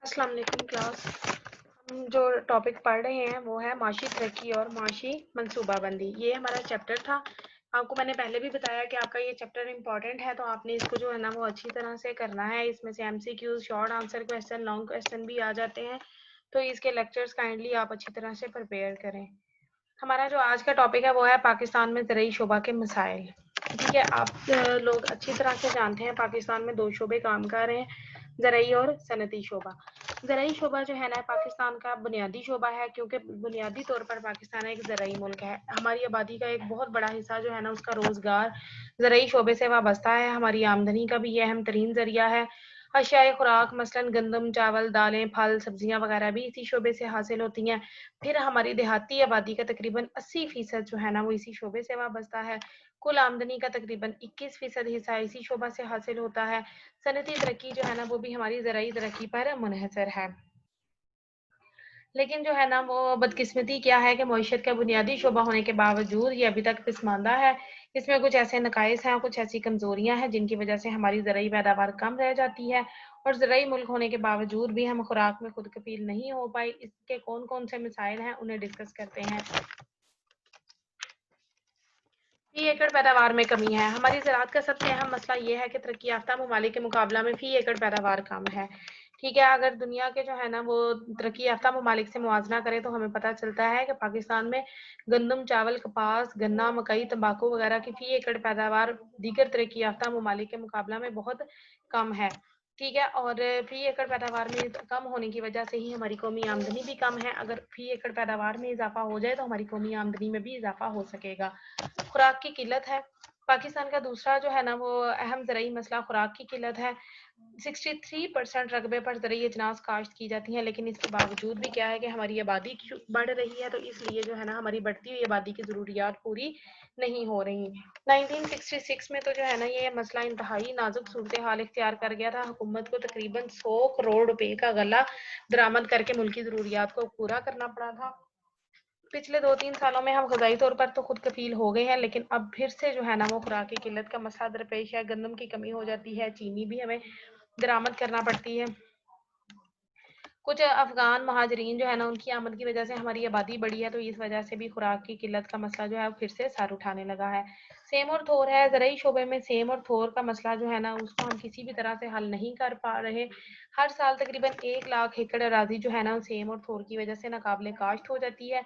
अस्सलाम वालेकुम क्लास। हम जो टॉपिक पढ़ रहे हैं वो है माशी तरक्की और माशी मनसूबाबंदी। ये हमारा चैप्टर था। आपको मैंने पहले भी बताया कि आपका ये चैप्टर इंपॉर्टेंट है, तो आपने इसको जो है ना वो अच्छी तरह से करना है। इसमें से MCQs, short answer question, long question भी आ जाते हैं, तो इसके लेक्चर्स काइंडली आप अच्छी तरह से प्रिपेयर करें। हमारा जो आज का टॉपिक है वो है पाकिस्तान में ज़रई शोबा के मसाइल। ठीक है, आप लोग अच्छी तरह से जानते हैं पाकिस्तान में दो शोबे काम कर रहे हैं, ज़रई और सनती शोबा। ज़रई शोबा जो है ना पाकिस्तान का बुनियादी शोबा है, क्योंकि बुनियादी तौर पर पाकिस्तान एक ज़रई मुल्क है। हमारी आबादी का एक बहुत बड़ा हिस्सा जो है ना उसका रोज़गार ज़रई शोबे से वाबस्ता है। हमारी आमदनी का भी ये अहम तरीन ज़रिया है। अशियाए खुराक मसलन गंदम, चावल, दालें, फल, सब्जियां वगैरह भी इसी शोबे से हासिल होती हैं। फिर हमारी देहाती आबादी का तकरीबन 80% जो है ना वो इसी शोबे से वाबस्ता है। कुल आमदनी का तकरीबन 21% हिस्सा इसी शोबा से हासिल होता है। सनती तरक्की जो है ना वो भी हमारी ज़राई तरक्की पर मुनहसर है। लेकिन जो है ना वो बदकिस्मती क्या है कि मईशत का बुनियादी शोबा होने के बावजूद ये अभी तक पिसमानदा है। इसमें कुछ ऐसे नकाइस हैं, कुछ ऐसी कमज़ोरियाँ हैं जिनकी वजह से हमारी ज़रई पैदावार कम रह जाती है, और ज़रई मुल्क होने के बावजूद भी हम खुराक में खुद कफील नहीं हो पाए। इसके कौन कौन से मसाइल हैं उन्हें डिस्कस करते हैं। फी एकड़ पैदावार में कमी है। हमारी ज़राअत का सबसे अहम मसला ये है कि तरक्की याफ्ता ममालिक के मुकाबला में फी एकड़ पैदावार कम है। ठीक है, अगर दुनिया के जो है ना वो तरक्की याफ्ता ममालिक से मुआवजा करें तो हमें पता चलता है कि पाकिस्तान में गंदम, चावल, कपास, गन्ना, मकई, तंबाकू वगैरह की फी एकड़ पैदावार दीगर तरक्की याफ्ता ममालिक के मुकाबला में बहुत कम है। ठीक है, और फी एकड़ पैदावार में कम होने की वजह से ही हमारी कौमी आमदनी भी कम है। अगर फी एकड़ पैदावार में इजाफा हो जाए तो हमारी कौमी आमदनी में भी इजाफा हो सकेगा। खुराक की किल्लत है। पाकिस्तान का दूसरा जो है ना वो अहम ज़रई मसला खुराक की किल्लत है। 63% रकबे पर ज़रई अजनास काश्त की जाती हैं, लेकिन इसके बावजूद भी क्या है कि हमारी आबादी बढ़ रही है, तो इसलिए जो है ना हमारी बढ़ती हुई आबादी की ज़रूरियात पूरी नहीं हो रही। 1966 में तो जो है ना ये मसला इंतहाई नाजुक सूरत हाल इख्तियार कर गया था। हुकूमत को तकरीबन 100 करोड़ रुपए का गला दरामद करके मुल्की ज़रूरियात को पूरा करना पड़ा था। पिछले 2-3 सालों में हम ग़ज़ाई तौर पर तो खुद कफ़ील हो गए हैं, लेकिन अब फिर से जो है ना वो खुराक की किल्लत का मसला दरपेश है। गंदम की कमी हो जाती है, चीनी भी हमें दरामद करना पड़ती है। कुछ अफ़गान महाजरीन जो है ना उनकी आमद की वजह से हमारी आबादी बढ़ी है, तो इस वजह से भी खुराक की किल्लत का मसला जो है फिर से सर उठाने लगा है। सेम और थोर है, ज़रई शोबे में सेम और थोर का मसला जो है ना उसको हम किसी भी तरह से हल नहीं कर पा रहे। हर साल तकरीबन 1 लाख एकड़ अराज़ी जो है ना सेम और थोर की वजह से नाकाबिले काश्त हो जाती है।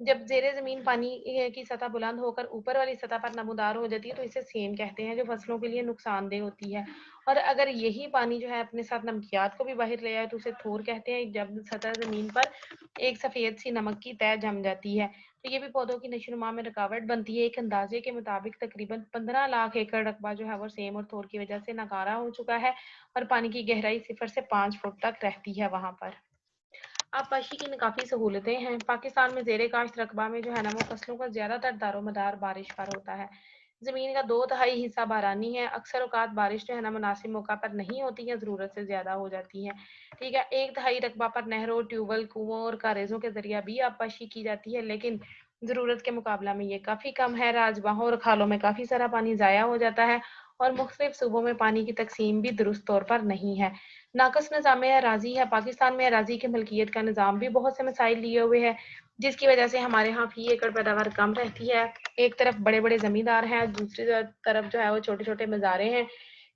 जब ज़ेरे ज़मीन पानी की सतह बुलंद होकर ऊपर वाली सतह पर नमूदार हो जाती है तो इसे सेम कहते हैं, जो फसलों के लिए नुकसानदेह होती है। और अगर यही पानी जो है अपने साथ नमकियात को भी बाहर ले आए तो उसे थोर कहते हैं। जब सतह ज़मीन पर एक सफ़ेद सी नमक की तह जम जाती है तो ये भी पौधों की नशोनुमा में रुकावट बनती है। एक अंदाजे के मुताबिक तकरीबन 15 लाख एकड़ रकबा जो है वो सेम और थोर की वजह से नाकारा हो चुका है, और पानी की गहराई 0 से 5 फुट तक रहती है वहाँ पर। आबपाशी की काफ़ी सहूलतें हैं। पाकिस्तान में ज़ेरे काश्त रकबा में जो है ना वो फसलों का ज़्यादातर दारोमदार बारिश पर होता है। ज़मीन का 2/3 हिस्सा बारानी है। अक्सर औकात बारिश जो है ना मुनासिब मौका पर नहीं होती है, ज़रूरत से ज़्यादा हो जाती है। ठीक है, 1/3 रकबा पर नहरों, ट्यूबवेल, कुओं और कारेज़ों के ज़रिए भी आबपाशी की जाती है, लेकिन ज़रूरत के मुकाबला में ये काफ़ी कम है। राजबाहों और खालों में काफ़ी सारा पानी ज़ाया हो जाता है, और मुख्तलिफ सूबों में पानी की तकसीम भी दुरुस्त तौर पर नहीं है। नाकस निज़ाम अराज़ी है। पाकिस्तान में अराज़ी की मलकियत का निज़ाम भी बहुत से मसाइल लिए हुए है, जिसकी वजह से हमारे यहाँ फी एकड़ पैदावार कम रहती है। एक तरफ बड़े बड़े ज़मींदार हैं, दूसरी तरफ जो है वो छोटे छोटे मज़ारे हैं।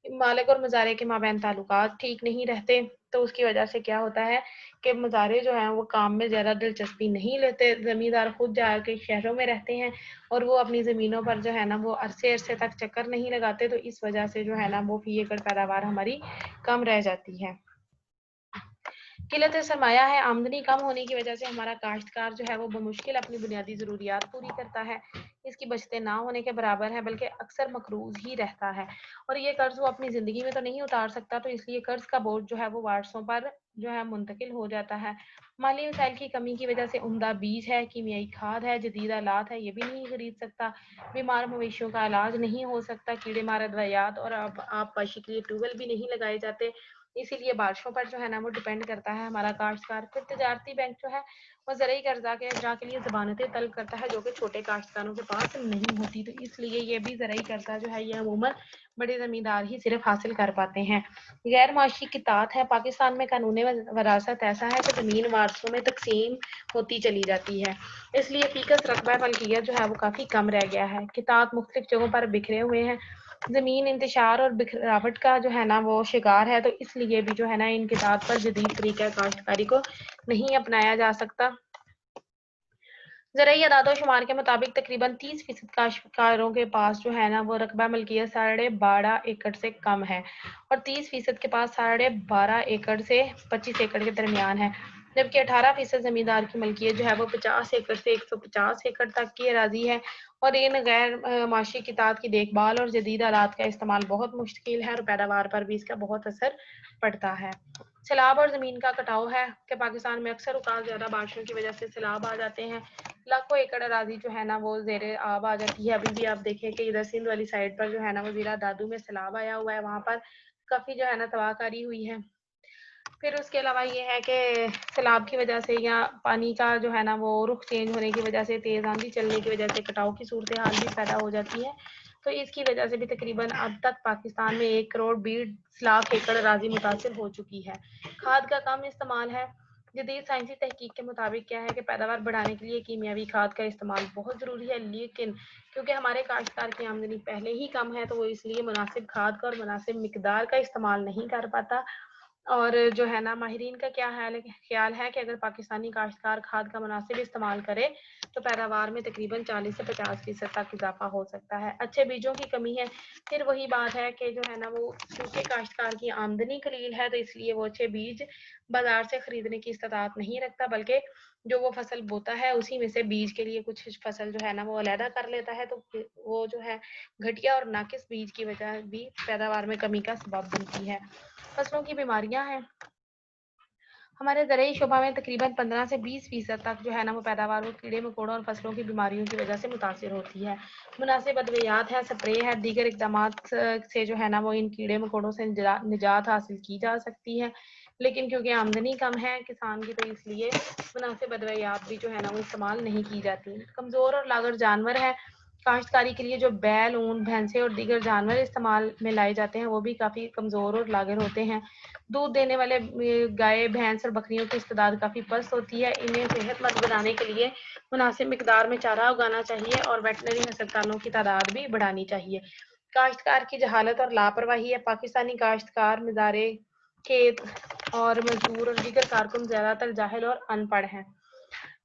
मालिक और मज़ारे के माबैन ताल्लुकात ठीक नहीं रहते, तो उसकी वजह से क्या होता है कि मज़ारे जो हैं वो काम में ज़्यादा दिलचस्पी नहीं लेते। ज़मींदार खुद जाके शहरों में रहते हैं, और वो अपनी ज़मीनों पर जो है ना वो अरसे अरसे तक चक्कर नहीं लगाते, तो इस वजह से जो है ना वो फी एकड़ पैदावार हमारी कम रह जाती है। किल्लत सरमाया है। आमदनी कम होने की वजह से हमारा काश्तकार जो है वो बमुश्किल अपनी बुनियादी ज़रूरियात पूरी करता है। इसकी बचतें ना होने के बराबर है, बल्कि अक्सर मकरूज़ ही रहता है, और ये कर्ज़ वो अपनी ज़िंदगी में तो नहीं उतार सकता, तो इसलिए कर्ज़ का बोझ जो है वो वारसों पर जो है मुंतकिल हो जाता है। माली वसाइल की कमी की वजह से उम्दा बीज है, कीमियाई खाद है, जदीद आलात है, ये भी नहीं खरीद सकता। बीमार मवेशियों का इलाज नहीं हो सकता। कीड़े मार दवायात और आबपाशी के लिए ट्यूबवेल भी नहीं लगाए जाते। اسی لیے بارشوں پر جو ہے نا وہ ڈپینڈ کرتا ہے ہمارا کاشتکار۔ پھر تجارتی بینک جو ہے وہ زرعی قرضہ کے اجرا کے لیے ضمانتیں طلب کرتا ہے جو کہ چھوٹے کاشتکاروں کے پاس نہیں ہوتی، تو اس لیے یہ بھی زرعی قرضہ جو ہے یہ عموماً بڑے زمیندار ہی صرف حاصل کر پاتے ہیں۔ غیر معاشی قطاعت ہے۔ پاکستان میں قانون وراثت ایسا ہے کہ زمین وارثوں میں تقسیم ہوتی چلی جاتی ہے، اس لیے فیکس رقبہ ملکیت جو ہے وہ کافی کم رہ گیا ہے۔ قطاعت مختلف جگہوں پر بکھرے ہوئے ہیں، زمین انتشار اور بکھراوٹ کا جو ہے نا وہ شکار ہے، تو اس لیے بھی جو ہے نا ان قطاعت پر جدید طریقہ کاشتکاری کو نہیں اپنایا جا سکتا۔ زرعی اعداد و شمار کے مطابق تقریباً 30% کاشتکاروں کے پاس جو ہے نا وہ رقبہ ملکیت 12.5 ایکڑ سے کم ہے اور 30% کے پاس 12.5 ایکڑ سے 25 ایکڑ کے درمیان ہے، جبکہ 18% زمیندار کی ملکیت جو ہے وہ 50 ایکڑ سے 150 ایکڑ تک کی اراضی ہے، اور ان غیر معاشی قطاعت کی دیکھ بھال اور جدید آلات کا استعمال بہت مشکل ہے اور پیداوار پر بھی اس کا بہت اثر پڑتا ہے۔ سیلاب اور زمین کا کٹاؤ ہے کہ پاکستان میں اکثر اوقات زیادہ بارشوں کی وجہ سے سیلاب آ جاتے ہیں، لاکھوں ایکڑ اراضی جو ہے نا وہ زیر آب آ جاتی ہے۔ ابھی بھی آپ دیکھیں کہ ادھر سندھ والی سائڈ پر جو ہے نا وہ ضلع دادو میں سیلاب آیا ہوا ہے، وہاں پر کافی جو ہے نا تباہ کاری ہوئی ہے۔ پھر اس کے علاوہ یہ ہے کہ سیلاب کی وجہ سے یا پانی کا جو ہے نا وہ رخ چینج ہونے کی وجہ سے، تیز آندھی چلنے کی وجہ سے کٹاؤ کی صورتحال بھی پیدا ہو جاتی ہے، تو اس کی وجہ سے بھی تقریباً اب تک پاکستان میں 1.20 کروڑ ایکڑ اراضی متاثر ہو چکی ہے۔ کھاد کا کم استعمال ہے۔ جدید سائنسی تحقیق کے مطابق کیا ہے کہ پیداوار بڑھانے کے لیے کیمیاوی کھاد کا استعمال بہت ضروری ہے، لیکن کیونکہ ہمارے کاشتکار کی آمدنی پہلے ہی کم ہے تو وہ اس لیے مناسب کھاد کا اور مناسب مقدار کا استعمال نہیں کر پاتا۔ اور جو ہے نا ماہرین کا کیا خیال ہے کہ اگر پاکستانی کاشتکار کھاد کا مناسب استعمال کرے تو پیداوار میں تقریباً 40 سے 50% تک اضافہ ہو سکتا ہے۔ اچھے بیجوں کی کمی ہے۔ پھر وہی بات ہے کہ جو ہے نا وہ کیونکہ کاشتکار کی آمدنی قلیل ہے تو اس لیے وہ اچھے بیج بازار سے خریدنے کی استطاعت نہیں رکھتا، بلکہ جو وہ فصل بوتا ہے اسی میں سے بیج کے لیے کچھ فصل جو ہے نا وہ علیحدہ کر لیتا ہے، تو وہ جو ہے گھٹیا اور ناقص بیج کی وجہ بھی پیداوار میں کمی کا سبب بنتی ہے۔ فصلوں کی بیماریاں ہیں۔ ہمارے زرعی شعبہ میں تقریباً 15 سے 20% تک جو ہے نا وہ پیداوار وہ کیڑے مکوڑوں اور فصلوں کی بیماریوں کی وجہ سے متاثر ہوتی ہے۔ مناسب ادویات ہے، سپرے ہے، دیگر اقدامات سے جو ہے نا وہ ان کیڑے مکوڑوں سے نجات حاصل کی جا سکتی ہے، لیکن کیونکہ آمدنی کم ہے کسان کی تو اس لیے مناسب ادویات بھی جو ہے نا وہ استعمال نہیں کی جاتی۔ کمزور اور لاغر جانور ہے۔ کاشتکاری کے لیے جو بیل، اونٹ، بھینسیں اور دیگر جانور استعمال میں لائے جاتے ہیں وہ بھی کافی کمزور اور لاغر ہوتے ہیں۔ دودھ دینے والے گائے، بھینس اور بکریوں کی استعداد کافی پست ہوتی ہے، انہیں صحت مند بنانے کے لیے مناسب مقدار میں چارہ اگانا چاہیے اور ویٹنری ہسپتالوں کی تعداد بھی بڑھانی چاہیے۔ کاشتکار کی جہالت اور لاپرواہی ہے۔ پاکستانی کاشتکار، مزارع، کھیت اور مزدور اور دیگر کارکن زیادہ تر جاہل اور ان پڑھ ہیں،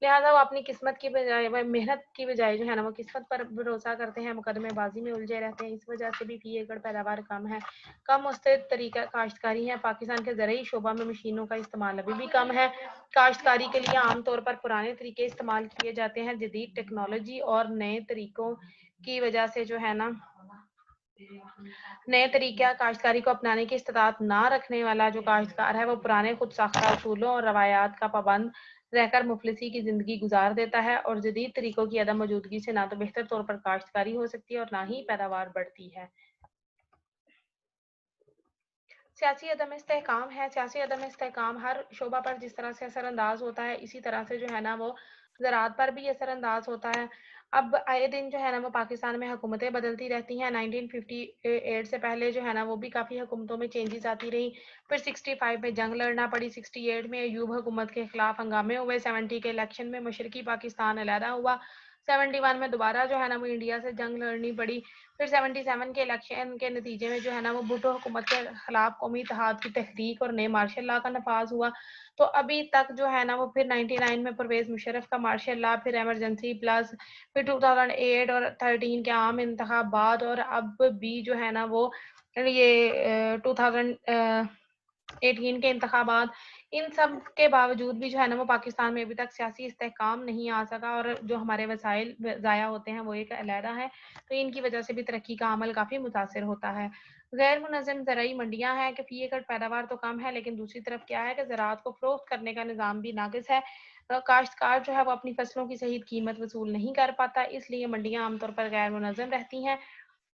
لہٰذا وہ اپنی قسمت کی بجائے محنت کی بجائے جو ہے نا وہ قسمت پر بھروسہ کرتے ہیں، مقدمے بازی میں الجھے رہتے ہیں۔ اس وجہ سے بھی فی ایکڑ پیداوار کم ہے۔ کم مستعد طریقہ کاشتکاری ہے۔ پاکستان کے زرعی شعبہ میں مشینوں کا استعمال ابھی بھی کم ہے۔ کاشتکاری کے لیے عام طور پر پرانے طریقے استعمال کیے جاتے ہیں۔ جدید ٹیکنالوجی اور نئے طریقوں کی وجہ سے جو ہے نا نئے طریقہ کاشتکاری کو اپنانے کی استطاعت نہ رکھنے والا جو کاشتکار ہے وہ پرانے خود ساختہ اصولوں اور روایات کا پابند رہ کر مفلسی کی زندگی گزار دیتا ہے، اور جدید طریقوں کی عدم موجودگی سے نہ تو بہتر طور پر کاشتکاری ہو سکتی ہے اور نہ ہی پیداوار بڑھتی ہے۔ سیاسی عدم استحکام ہے۔ سیاسی عدم استحکام ہر شعبہ پر جس طرح سے اثر انداز ہوتا ہے اسی طرح سے جو ہے نا وہ زراعت پر بھی اثر انداز ہوتا ہے۔ اب آئے دن جو ہے نا وہ پاکستان میں حکومتیں بدلتی رہتی ہیں۔ 1958 سے پہلے جو ہے نا وہ بھی کافی حکومتوں میں چینجز آتی رہی، پھر 65 میں جنگ لڑنا پڑی، 68 میں ایوب حکومت کے خلاف ہنگامے ہوئے، 70 کے الیکشن میں مشرقی پاکستان علیحدہ ہوا، 71 میں دوبارہ جو ہے نا وہ انڈیا سے جنگ لڑنی پڑی، پھر 77 کے الیکشن کے نتیجے میں جو ہے نا وہ بھٹو حکومت کے خلاف قومی اتحاد کی تحریک اور نئے مارشل لا کا نفاذ ہوا، تو ابھی تک جو ہے نا وہ پھر 99 میں پرویز مشرف کا مارشل لا، پھر ایمرجنسی پلس، پھر 2008 اور 13 کے عام انتخابات، اور اب بھی جو ہے نا وہ یہ 2018 کے انتخابات، ان سب کے باوجود بھی جو ہے نا وہ پاکستان میں ابھی تک سیاسی استحکام نہیں آ سکا، اور جو ہمارے وسائل ضائع ہوتے ہیں وہ ایک علیحدہ ہے، تو ان کی وجہ سے بھی ترقی کا عمل کافی متاثر ہوتا ہے۔ غیر منظم زرعی منڈیاں ہیں کہ فی ایکڑ پیداوار تو کم ہے، لیکن دوسری طرف کیا ہے کہ زراعت کو فروخت کرنے کا نظام بھی ناقص ہے۔ کاشتکار جو ہے وہ اپنی فصلوں کی صحیح قیمت وصول نہیں کر پاتا، اس لیے منڈیاں عام طور پر غیر منظم رہتی ہیں۔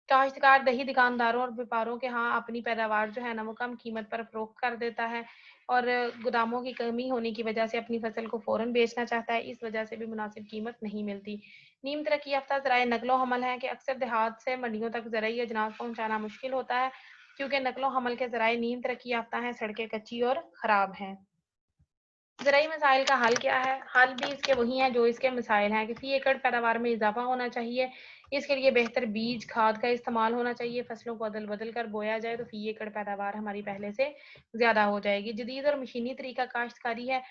काश्तकार दही दुकानदारों और व्यापारों के यहाँ अपनी पैदावार जो है ना वो कम कीमत पर फरोख्त कर देता है और गोदामों की कमी होने की वजह से अपनी फसल को फ़ौरन बेचना चाहता है, इस वजह से भी मुनासिब कीमत नहीं मिलती। नीम तरक्की याफ्ता ज़राए नक़्लो हमल है कि अक्सर देहात से मंडियों तक ज़रूरी अजनास पहुँचाना मुश्किल होता है, क्योंकि नक़्लो हमल के ज़राए नीम तरक्की याफ्ता हैं, सड़कें कच्ची और ख़राब हैं। ज़राई मसाइल का हल क्या है? हल भी इसके वही हैं जो इसके मसाइल हैं कि फ़ी एकड़ पैदावार में इजाफा होना चाहिए। इसके लिए बेहतर बीज, खाद का इस्तेमाल होना चाहिए। फसलों को अदल-बदल कर बोया जाए तो फ़ी एकड़ पैदावार हमारी पहले से ज़्यादा हो जाएगी। जदीद और मशीनी तरीका काश्तकारी है।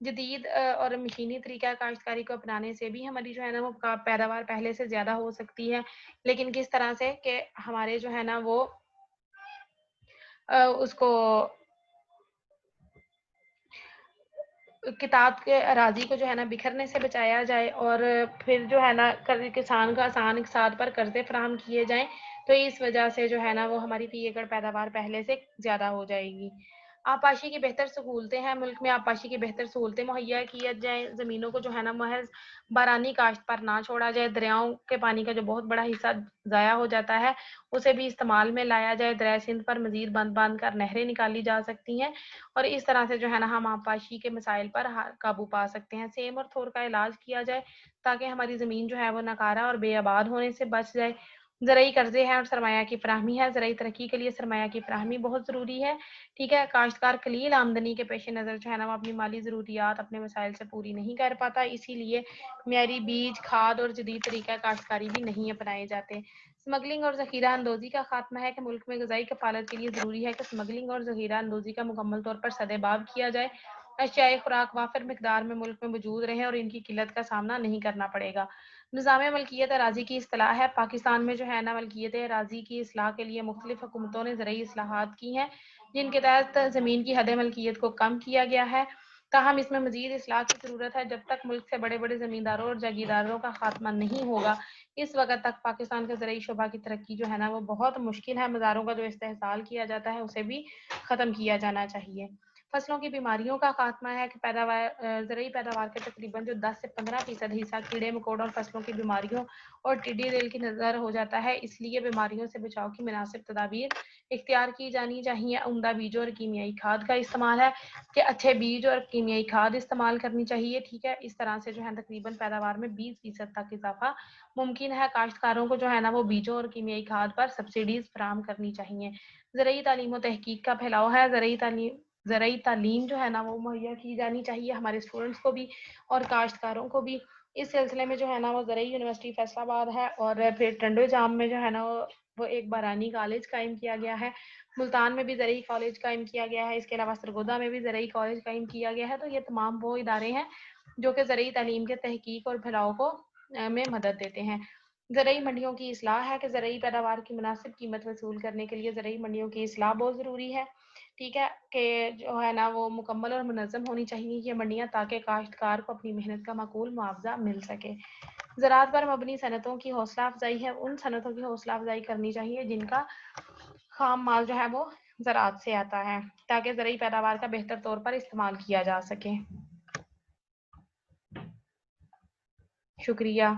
जदीद और मशीनी तरीका काश्तकारी को अपनाने से भी हमारी जो है ना वो पैदावार पहले से ज़्यादा हो सकती है। लेकिन किस तरह से कि हमारे जो है ना वो उसको किताब के अराजी को जो है ना बिखरने से बचाया जाए और फिर जो है ना किसान को आसान साथ पर कर्जे फराहम किए जाएं, तो इस वजह से जो है ना वो हमारी फ़ी एकड़ पैदावार पहले से ज़्यादा हो जाएगी। आपाशी की बेहतर सहूलतें हैं, मुल्क में आपाशी की बेहतर सहूलतें मुहैया किया जाए, ज़मीनों को जो है ना महज बारानी काश्त पर ना छोड़ा जाए, दरियाओं के पानी का जो बहुत बड़ा हिस्सा ज़ाया हो जाता है उसे भी इस्तेमाल में लाया जाए। दरियाए सिंध पर मज़ीद बंद बांध कर नहरें निकाली जा सकती हैं और इस तरह से जो है ना हम आपाशी के मसाइल पर काबू पा सकते हैं। सेम और थोर का इलाज किया जाए ताकि हमारी ज़मीन जो है वो नकारा और बेआबाद होने से बच जाए। ज़राई कर्जे हैं और सरमाया की फराहमी है। ज़राई तरक्की के लिए सरमाया की फराहमी बहुत ज़रूरी है। ठीक है, काश्तकार कलील आमदनी के पेश नज़र जो है ना वो अपनी माली ज़रूरियात अपने वसाइल से पूरी नहीं कर पाता, इसीलिए मियारी बीज, खाद और जदीद तरीका काश्तकारी भी नहीं अपनाए जाते। स्मगलिंग और ज़ख़ीरा अंदोज़ी का खात्मा है कि मुल्क में ग़िज़ाई कफ़ालत के लिए ज़रूरी है कि स्मगलिंग और ज़ख़ीरा अंदोज़ी का मुकम्मल तौर पर सदेबाब किया जाए। अशियाए खुराक वाफिर मिक़दार में मुल्क में मौजूद रहें और इनकी किल्लत का सामना नहीं करना पड़ेगा। निज़ाम मलकियत अराज़ी की इस्तिलाह है। पाकिस्तान में जो है ना मलकियत अराज़ी की इस्लाह के लिए मुख्तलिफ़ हुकूमतों ने ज़रई इस्लाहात की हैं, जिनके तहत ज़मीन की हद मलकियत को कम किया गया है। ताहम इसमें मज़ीद इस्लाह की ज़रूरत है। जब तक मुल्क से बड़े-बड़े ज़मींदारों और जागीरदारों का खात्मा नहीं होगा, इस वक़्त तक पाकिस्तान का ज़रई शोबा की तरक्की जो है ना वो बहुत मुश्किल है। मज़ारों का जो इस्तेहसाल किया जाता है उसे भी ख़त्म किया जाना चाहिए। फसलों की बीमारियों का खात्मा है कि ज़रई पैदावार के तकरीबन जो 10 से 15% हिस्सा कीड़े मकोड़ों और फसलों की बीमारियों और टिड्डी दल की नज़र हो जाता है, इसलिए बीमारियों से बचाव की मुनासिब तदाबीर इख्तियार की जानी चाहिए। उम्दा बीजों और कीमियाई खाद का इस्तेमाल है कि अच्छे बीज और कीमियाई खाद इस्तेमाल करनी चाहिए। ठीक है, इस तरह से जो है तकरीबन पैदावार में 20% तक इजाफा मुमकिन है। काश्तकारों को जो है ना वो बीजों और कीमियाई खाद पर सब्सिडीज़ फराहम करनी चाहिए। ज़रई तालीम और तहकीक का फैलाव है। ज़रई तालीम जो है ना वो मुहैया की जानी चाहिए हमारे स्टूडेंट्स को भी और काश्तकारों को भी। इस सिलसिले में जो है ना वो ज़रई यूनिवर्सिटी फैसलाबाद है और फिर टंडो जाम में जो है ना वो एक बारानी कॉलेज कायम किया गया है। मुल्तान में भी ज़रई कॉलेज कायम किया गया है। इसके अलावा सरगोदा में भी ज़रई कॉलेज कायम किया गया है। तो ये तमाम वो इदारे हैं जो कि ज़रई तालीम के तहकीक और फैलाव को में मदद देते हैं। ज़रई मंडियों की इस्लाह है कि ज़रई पैदावार की मुनासिब कीमत वसूल करने के लिए ज़रई मंडियों की इस्लाह बहुत ज़रूरी है। ठीक है, कि जो है ना वो मुकम्मल और मुनज़्ज़म होनी चाहिए ये मंडियाँ, ताकि काश्तकार को अपनी मेहनत का माकूल मुआवजा मिल सके। ज़राअत पर मबनी सनतों की हौसला अफजाई है, उन सनतों की हौसला अफजाई करनी चाहिए जिनका खाम माल जो है वो ज़राअत से आता है, ताकि ज़रई पैदावार का बेहतर तौर पर इस्तेमाल किया जा सके। शुक्रिया।